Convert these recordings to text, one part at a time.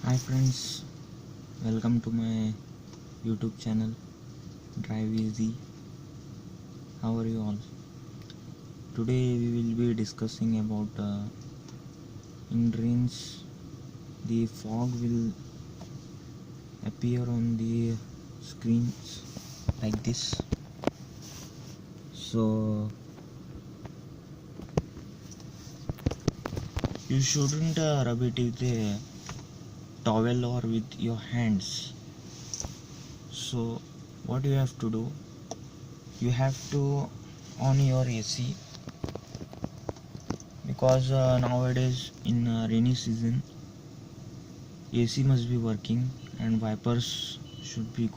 Hi friends, welcome to my YouTube channel Drive Easy. How are you all? Today we will be discussing about in rains the fog will appear on the screens like this. So you shouldn't rub it with a towel or with your hands. So what you have to do, you have to on your AC, because nowadays in rainy season AC must be working and wipers should be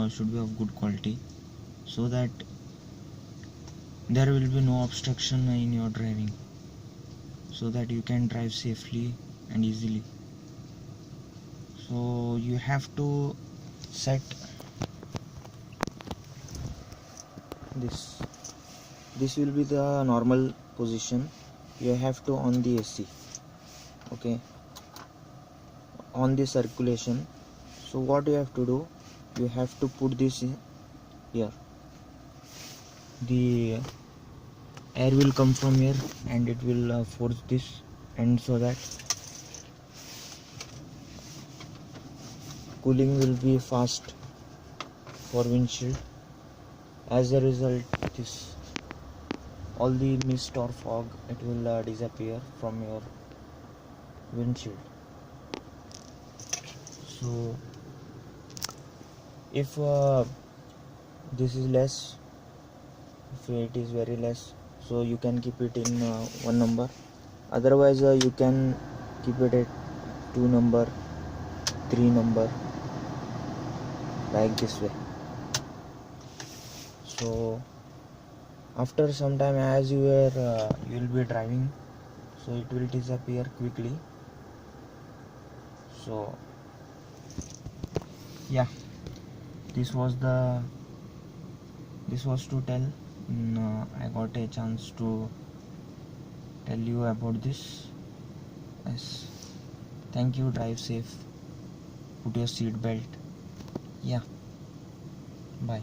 should be of good quality, so that there will be no obstruction in your driving, so that you can drive safely and easily. So you have to set this will be the normal position. You have to on the AC, okay, on the circulation. So what you have to do, you have to put this here. The air will come from here and it will force this, and so that cooling will be fast for windshield. As a result, this all the mist or fog, it will disappear from your windshield. So if this is less, if it is very less, so you can keep it in 1 number. Otherwise you can keep it at 2 number, 3 number, like this way. So after some time, as you will be driving, so it will disappear quickly. So yeah, this was to tell. I got a chance to tell you about this. Yes, thank you. Drive safe, put your seat belt. Yeah, bye.